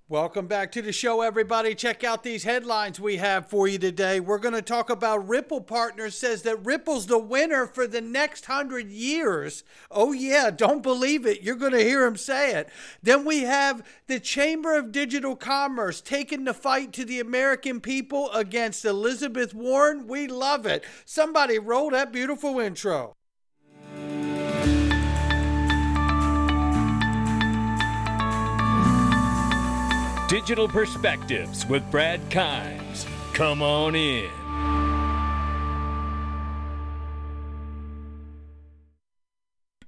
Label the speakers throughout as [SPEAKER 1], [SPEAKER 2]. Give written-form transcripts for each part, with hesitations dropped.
[SPEAKER 1] Welcome back to the show, everybody. Check out these headlines we have for you today. We're going to talk about Ripple Partners says that Ripple's the winner for the next 100 years. Oh, yeah, don't believe it. You're going to hear him say it. Then we have the Chamber of Digital Commerce taking the fight to the American people against Elizabeth Warren. We love it. Somebody roll that beautiful intro.
[SPEAKER 2] Digital Perspectives with Brad Kimes. Come on in.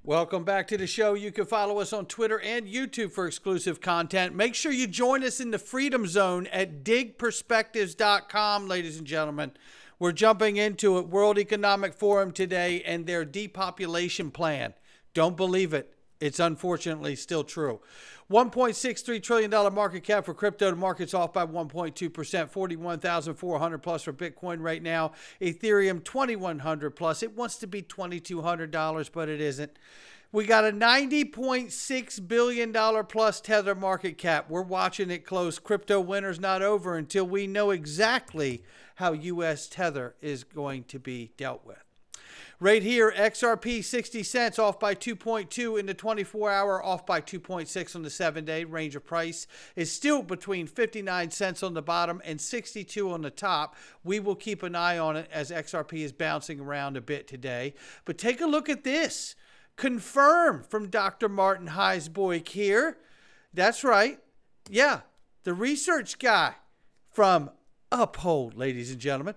[SPEAKER 1] Welcome back to the show. You can follow us on Twitter and YouTube for exclusive content. Make sure you join us in the Freedom Zone at digperspectives.com, ladies and gentlemen. We're jumping into it. World Economic Forum today and their depopulation plan. Don't believe it. It's unfortunately still true. $1.63 trillion market cap for crypto. The market's off by 1.2%, 41,400 plus for Bitcoin right now. Ethereum, 2,100 plus. It wants to be $2,200, but it isn't. We got a $90.6 billion plus Tether market cap. We're watching it close. Crypto winter's not over until we know exactly how U.S. Tether is going to be dealt with. Right here, XRP 60 cents off by 2.2 in the 24-hour, off by 2.6 on the 7-day. Range of price is still between 59 cents on the bottom and 62 on the top. We will keep an eye on it as XRP is bouncing around a bit today. But take a look at this. Confirmed from Dr. Martin Heisboik here. That's right. Yeah, the research guy from Uphold, ladies and gentlemen,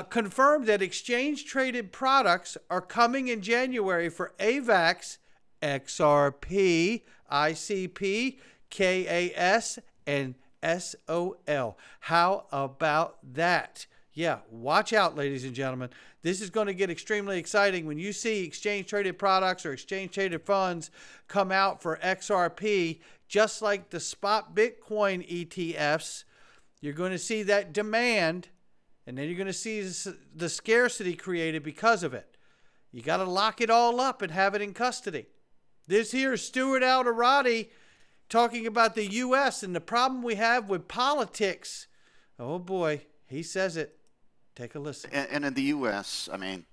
[SPEAKER 1] confirmed that exchange-traded products are coming in January for AVAX, XRP, ICP, KAS, and SOL. How about that? Yeah, watch out, ladies and gentlemen. This is going to get extremely exciting when you see exchange-traded products or exchange-traded funds come out for XRP, just like the spot Bitcoin ETFs. You're going to see that demand, and then you're going to see the scarcity created because of it. You got to lock it all up and have it in custody. This here is Stuart Alderati talking about the U.S. and the problem we have with politics. Oh, boy, he says it. Take a listen.
[SPEAKER 3] And in the U.S., I mean,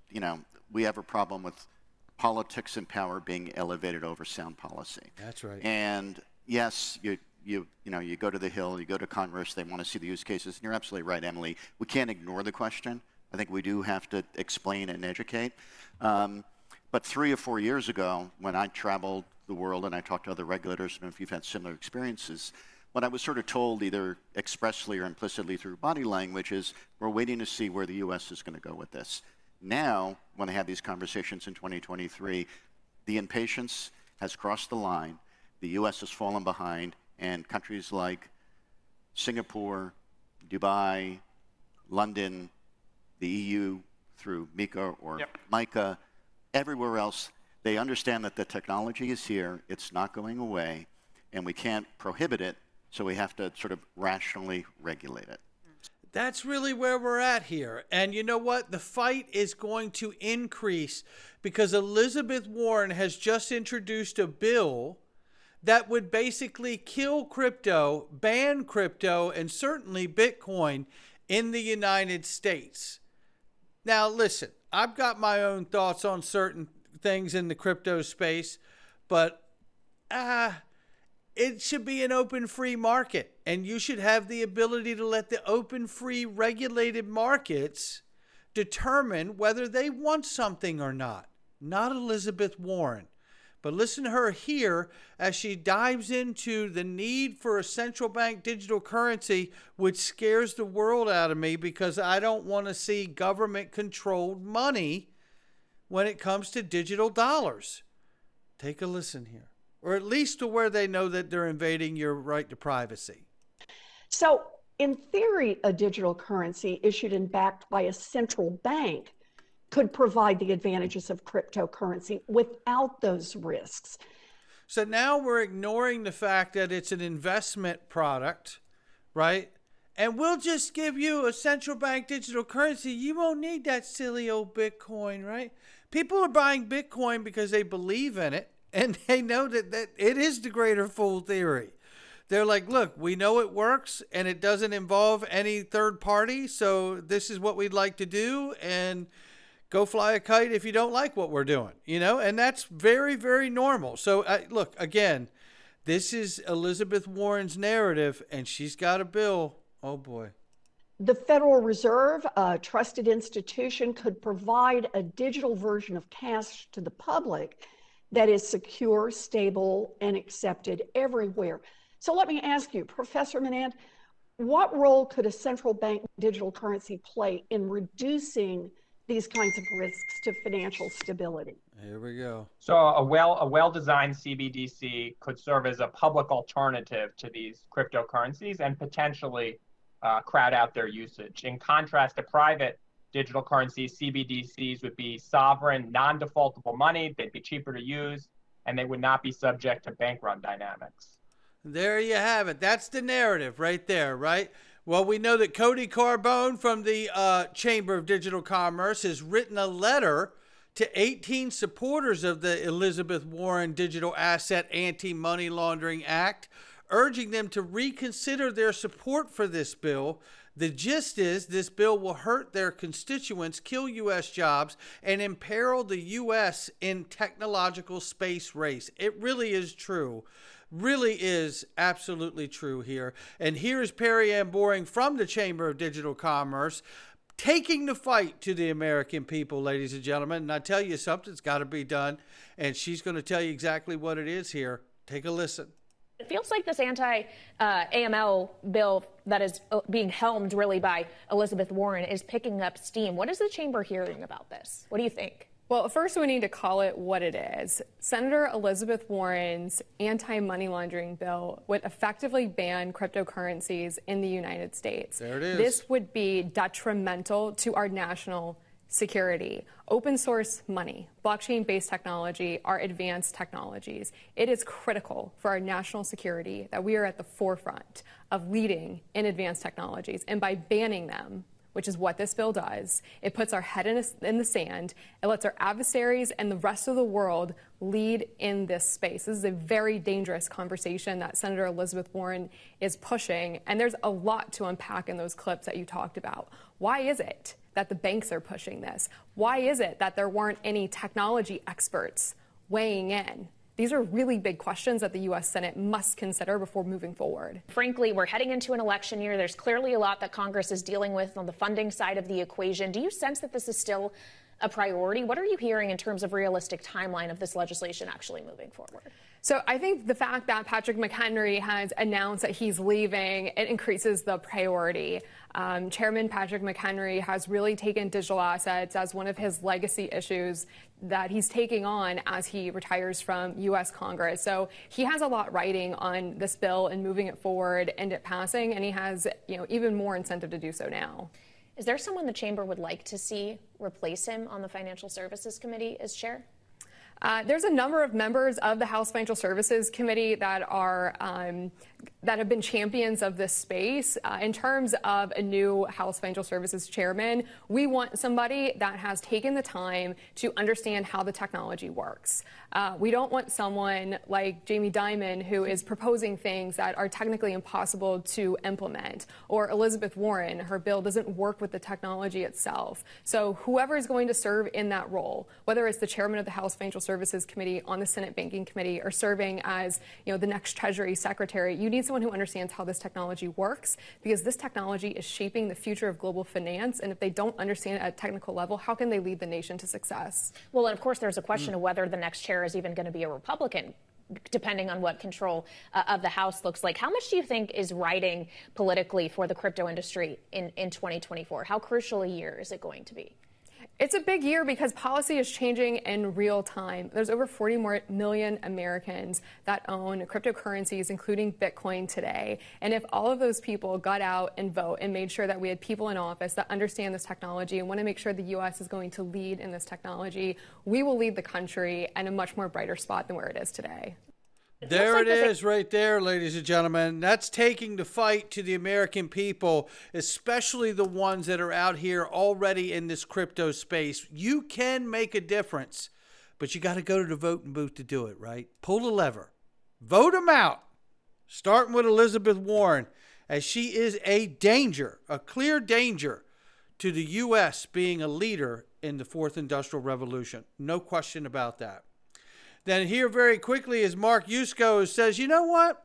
[SPEAKER 3] we have a problem with politics and power being elevated over sound policy.
[SPEAKER 1] That's right.
[SPEAKER 3] And yes, you go to the Hill, you go to Congress, they want to see the use cases. And you're absolutely right, Emily. We can't ignore the question. I think we do have to explain and educate. But 3 or 4 years ago, when I traveled the world and I talked to other regulators, and if you've had similar experiences, what I was sort of told either expressly or implicitly through body language is we're waiting to see where the U.S. is going to go with this. Now, when I have these conversations in 2023, the impatience has crossed the line. The U.S. has fallen behind, and countries like Singapore, Dubai, London, the EU through MiCA or MiCA, everywhere else, they understand that the technology is here, it's not going away, and we can't prohibit it, so we have to sort of rationally regulate it.
[SPEAKER 1] That's really where we're at here. And you know what? The fight is going to increase because Elizabeth Warren has just introduced a bill that would basically kill crypto, ban crypto, and certainly Bitcoin in the United States. Now, listen, I've got my own thoughts on certain things in the crypto space, but it should be an open, free market, and you should have the ability to let the open, free, regulated markets determine whether they want something or not. Not Elizabeth Warren. But listen to her here as she dives into the need for a central bank digital currency, which scares the world out of me because I don't want to see government-controlled money when it comes to digital dollars. Take a listen here. Or at least to where they know that they're invading your right to privacy.
[SPEAKER 4] So, in theory, a digital currency issued and backed by a central bank could provide the advantages of cryptocurrency without those risks.
[SPEAKER 1] So now we're ignoring the fact that it's an investment product, right? And we'll just give you a central bank digital currency. You won't need that silly old Bitcoin, right? People are buying Bitcoin because they believe in it and they know that it is the greater fool theory. They're like, look, we know it works and it doesn't involve any third party. So this is what we'd like to do. And go fly a kite if you don't like what we're doing, and that's very, very normal. So look, again, this is Elizabeth Warren's narrative and she's got a bill. Oh boy.
[SPEAKER 4] The Federal Reserve, a trusted institution, could provide a digital version of cash to the public that is secure, stable, and accepted everywhere. So let me ask you, Professor Menand, what role could a central bank digital currency play in reducing these kinds of risks to financial stability?
[SPEAKER 1] Here we go.
[SPEAKER 5] So a well-designed CBDC could serve as a public alternative to these cryptocurrencies and potentially crowd out their usage. In contrast to private digital currencies, CBDCs would be sovereign, non-defaultable money. They'd be cheaper to use, and they would not be subject to bank run dynamics.
[SPEAKER 1] There you have it. That's the narrative right there, right? Well, we know that Cody Carbone from the Chamber of Digital Commerce has written a letter to 18 supporters of the Elizabeth Warren Digital Asset Anti-Money Laundering Act, urging them to reconsider their support for this bill. The gist is this bill will hurt their constituents, kill U.S. jobs, and imperil the U.S. in technological space race. It really is true. Really is absolutely true here. And here's Perry Ann Boring from the Chamber of Digital Commerce taking the fight to the American people, ladies and gentlemen. And I tell you, something's got to be done. And she's going to tell you exactly what it is here. Take a listen.
[SPEAKER 6] It feels like this anti-AML bill that is being helmed really by Elizabeth Warren is picking up steam. What is the chamber hearing about this? What do you think?
[SPEAKER 7] Well, first we need to call it what it is. Senator Elizabeth Warren's anti-money laundering bill would effectively ban cryptocurrencies in the United States.
[SPEAKER 1] There it is.
[SPEAKER 7] This would be detrimental to our national security. Open source money, blockchain-based technology are advanced technologies. It is critical for our national security that we are at the forefront of leading in advanced technologies. And by banning them, which is what this bill does, it puts our head in the sand. It lets our adversaries and the rest of the world lead in this space. This is a very dangerous conversation that Senator Elizabeth Warren is pushing. And there's a lot to unpack in those clips that you talked about. Why is it that the banks are pushing this? Why is it that there weren't any technology experts weighing in? These are really big questions that the U.S. Senate must consider before moving forward.
[SPEAKER 6] Frankly, we're heading into an election year. There's clearly a lot that Congress is dealing with on the funding side of the equation. Do you sense that this is still a priority? What are you hearing in terms of realistic timeline of this legislation actually moving forward?
[SPEAKER 7] So I think the fact that Patrick McHenry has announced that he's leaving, it increases the priority. Chairman Patrick McHenry has really taken digital assets as one of his legacy issues that he's taking on as he retires from U.S. Congress. So he has a lot riding on this bill and moving it forward and it passing, and he has, even more incentive to do so now.
[SPEAKER 6] Is there someone the chamber would like to see replace him on the Financial Services Committee as chair?
[SPEAKER 7] There's a number of members of the House Financial Services Committee that are that have been champions of this space. In terms of a new House Financial Services chairman, we want somebody that has taken the time to understand how the technology works. We don't want someone like Jamie Dimon who is proposing things that are technically impossible to implement, or Elizabeth Warren, her bill doesn't work with the technology itself. So whoever is going to serve in that role, whether it's the chairman of the House Financial Services Committee on the Senate Banking Committee or serving as the next Treasury Secretary, you need someone who understands how this technology works, because this technology is shaping the future of global finance. And if they don't understand it at a technical level, how can they lead the nation to success?
[SPEAKER 6] Well, and of course, there's a question of whether the next chair is even going to be a Republican, depending on what control of the House looks like. How much do you think is riding politically for the crypto industry in 2024? How crucial a year is it going to be?
[SPEAKER 7] It's a big year because policy is changing in real time. There's over 40 million Americans that own cryptocurrencies, including Bitcoin today. And if all of those people got out and vote and made sure that we had people in office that understand this technology and want to make sure the U.S. is going to lead in this technology, we will lead the country in a much more brighter spot than where it is today.
[SPEAKER 1] There it is right there, ladies and gentlemen. That's taking the fight to the American people, especially the ones that are out here already in this crypto space. You can make a difference, but you got to go to the voting booth to do it, right? Pull the lever. Vote them out. starting with Elizabeth Warren, as she is a danger, a clear danger to the U.S. being a leader in the fourth industrial revolution. No question about that. Then here very quickly is Mark Yusko, who says, you know what?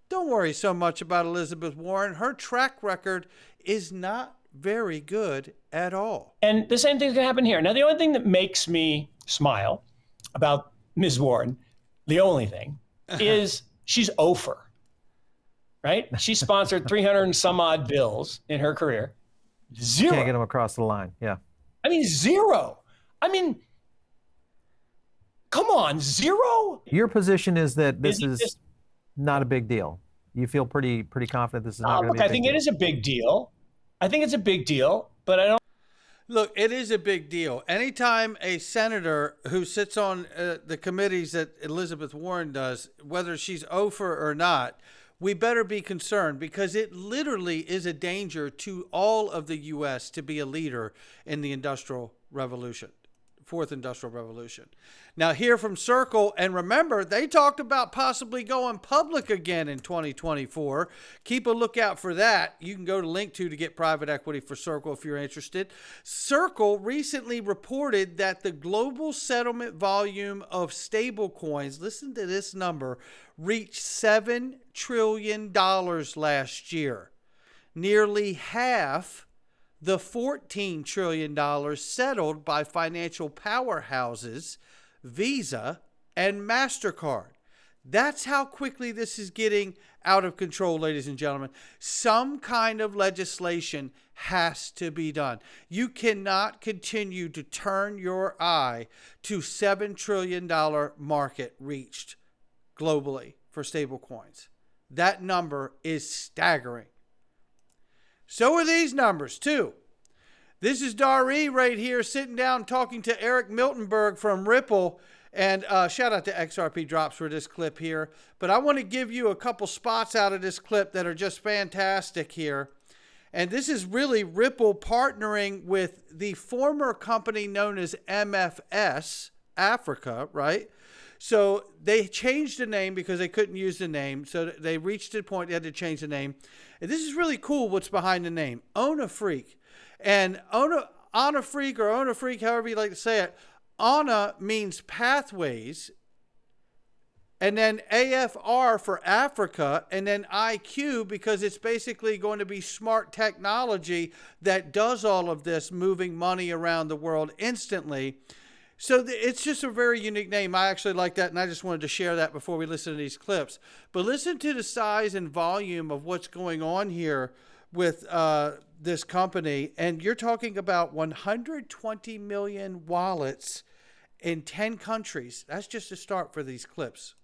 [SPEAKER 1] Don't worry so much about Elizabeth Warren. Her track record is not very good at all.
[SPEAKER 8] And the same thing's going to happen here. Now, the only thing that makes me smile about Ms. Warren, the only thing, is she's over, right? She sponsored 300 and some odd bills in her career. Zero.
[SPEAKER 9] Can't get them across the line. Yeah.
[SPEAKER 8] I mean, zero. I mean, come on, zero?
[SPEAKER 9] Your position is that this is not a big deal. You feel pretty confident this is not going to be a big deal.
[SPEAKER 8] I think it is a big deal. I think it's a big deal, but I don't.
[SPEAKER 1] Look, it is a big deal. Anytime a senator who sits on the committees that Elizabeth Warren does, whether she's over or not, we better be concerned, because it literally is a danger to all of the U.S. to be a leader in the industrial revolution, fourth industrial revolution. Now, here from Circle, and remember, they talked about possibly going public again in 2024. Keep a lookout for that. You can go to link to get private equity for Circle if you're interested. Circle recently reported that the global settlement volume of stable coins, listen to this number, reached $7 trillion last year. Nearly half the $14 trillion settled by financial powerhouses, Visa and MasterCard. That's how quickly this is getting out of control, ladies and gentlemen. Some kind of legislation has to be done. You cannot continue to turn your eye to $7 trillion market reached globally for stablecoins. That number is staggering. So are these numbers too. This is Dari right here sitting down talking to Eric Miltenberg from Ripple. And shout out to XRP Drops for this clip here. But I want to give you a couple spots out of this clip that are just fantastic here. And this is really Ripple partnering with the former company known as MFS Africa, right? So they changed the name because they couldn't use the name. So they reached a point they had to change the name. And this is really cool what's behind the name. Onafriq. And Onafriq, or Onafriq, however you like to say it, Ona means pathways, and then AFR for Africa, and then IQ because it's basically going to be smart technology that does all of this, moving money around the world instantly. So it's just a very unique name. I actually like that, and I just wanted to share that before we listen to these clips. But listen to the size and volume of what's going on here with this company, and you're talking about 120 million wallets in 10 countries. That's just a start for these clips.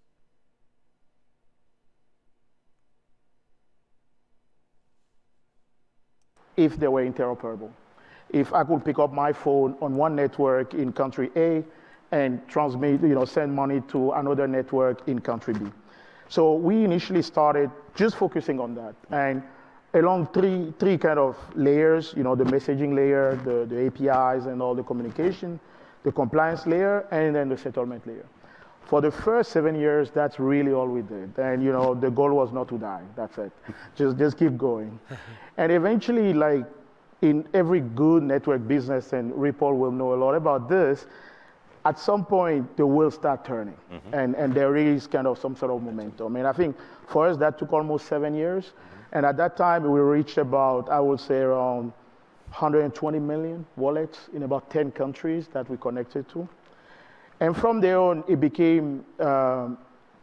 [SPEAKER 10] If they were interoperable. If I could pick up my phone on one network in country A and transmit, send money to another network in country B. So we initially started just focusing on that. And along three kind of layers, the messaging layer, the APIs and all the communication, the compliance layer, and then the settlement layer. For the first 7 years, that's really all we did. And the goal was not to die. That's it. Just keep going. And eventually, like in every good network business, and Ripple will know a lot about this, at some point the wheels start turning, and there is kind of some sort of momentum. And I think for us that took almost 7 years. And at that time, we reached about, I would say, around 120 million wallets in about 10 countries that we connected to. And from there on, it became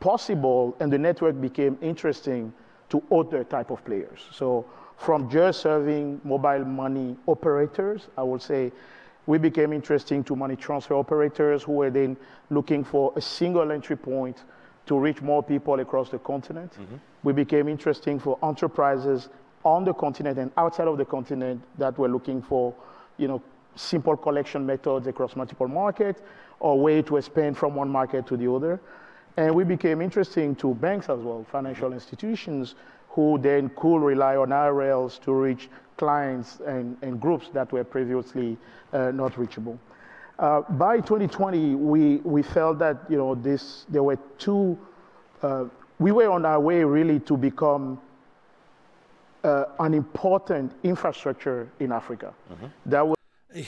[SPEAKER 10] possible, and the network became interesting to other type of players. So from just serving mobile money operators, I would say, we became interesting to money transfer operators who were then looking for a single entry point to reach more people across the continent. We became interesting for enterprises on the continent and outside of the continent that were looking for, simple collection methods across multiple markets, or way to expand from one market to the other. And we became interesting to banks as well, financial institutions, who then could rely on our rails to reach clients and groups that were previously not reachable. By 2020, we felt that there were two we were on our way really to become an important infrastructure in Africa. That was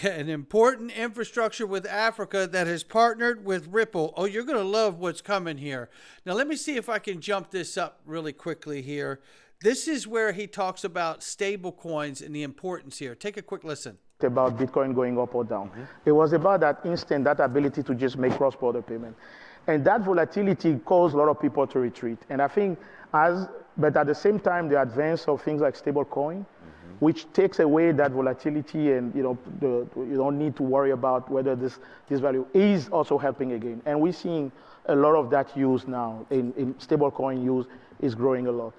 [SPEAKER 1] an important infrastructure with Africa that has partnered with Ripple. Oh, you're going to love what's coming here. Now, let me see if I can jump this up really quickly here. This is where he talks about stable coins and the importance here. Take a quick listen.
[SPEAKER 10] About Bitcoin going up or down. It was about that instant, that ability to just make cross-border payment. And that volatility caused a lot of people to retreat. And I think but at the same time, the advance of things like stable coin, which takes away that volatility, and you don't need to worry about whether this value is also helping again. And we're seeing a lot of that use now in stable coin use is growing a lot.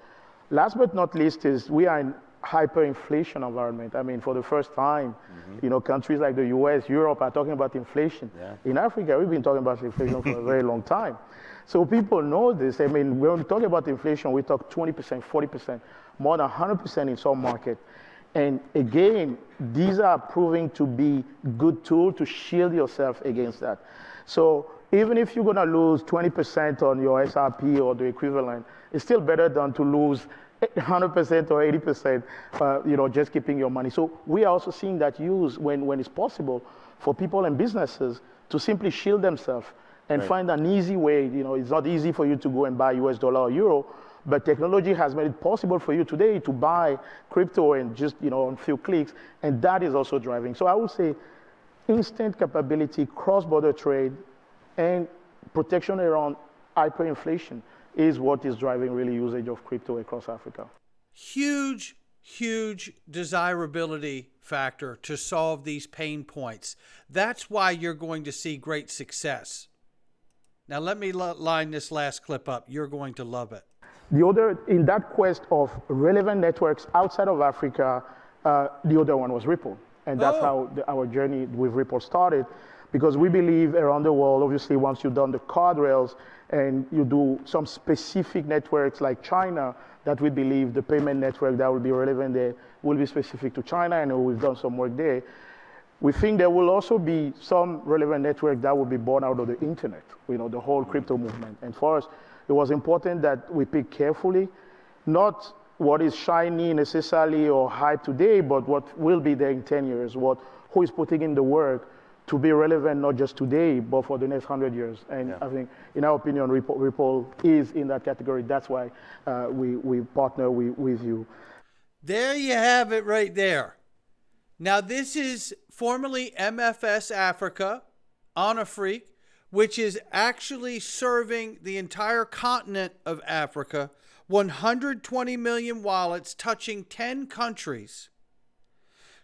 [SPEAKER 10] Last but not least is we are in hyperinflation environment. I mean, for the first time, countries like the US, Europe are talking about inflation. Yeah. In Africa, we've been talking about inflation for a very long time. So people know this. I mean, when we talk about inflation, we talk 20%, 40%, more than 100% in some markets. And again, these are proving to be good tools to shield yourself against that. So even if you're going to lose 20% on your SRP or the equivalent, it's still better than to lose 100% or 80%, just keeping your money. So we are also seeing that use when it's possible for people and businesses to simply shield themselves and find an easy way. It's not easy for you to go and buy US dollar or euro, but technology has made it possible for you today to buy crypto and just, on a few clicks, and that is also driving. So I would say instant capability, cross-border trade, and protection around hyperinflation is what is driving really usage of crypto across Africa.
[SPEAKER 1] Huge desirability factor to solve these pain points. That's why you're going to see great success. Now, let me line this last clip up. You're going to love it.
[SPEAKER 10] The other, in that quest of relevant networks outside of Africa, the other one was Ripple. And that's how our journey with Ripple started, because we believe around the world, obviously, once you've done the card rails and you do some specific networks like China, that we believe the payment network that will be relevant there will be specific to China, and we've done some work there. We think there will also be some relevant network that will be born out of the internet, the whole crypto movement. And for us, it was important that we pick carefully, not what is shiny necessarily or hype today, but what will be there in 10 years, who is putting in the work to be relevant not just today, but for the next 100 years. And I think, in our opinion, Ripple is in that category. That's why we partner with you.
[SPEAKER 1] There you have it right there. Now, this is formerly MFS Africa, Onafriq, which is actually serving the entire continent of Africa, 120 million wallets touching 10 countries.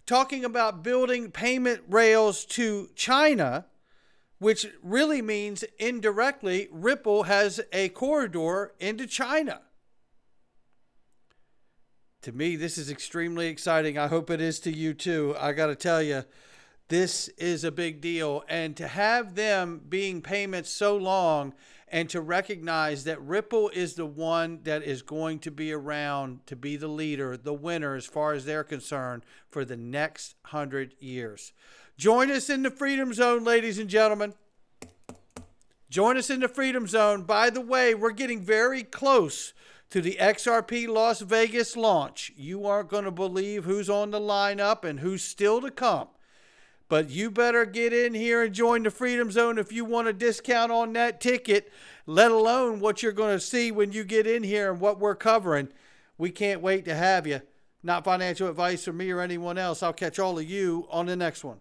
[SPEAKER 1] Talking about building payment rails to China, which really means indirectly Ripple has a corridor into China. To me, this is extremely exciting. I hope it is to you too. I got to tell you, this is a big deal. And to have them being payments so long and to recognize that Ripple is the one that is going to be around to be the leader, the winner as far as they're concerned for the next 100 years. Join us in the Freedom Zone, ladies and gentlemen. Join us in the Freedom Zone. By the way, we're getting very close to the XRP Las Vegas launch. You aren't going to believe who's on the lineup and who's still to come. But you better get in here and join the Freedom Zone if you want a discount on that ticket, let alone what you're going to see when you get in here and what we're covering. We can't wait to have you. Not financial advice from me or anyone else. I'll catch all of you on the next one.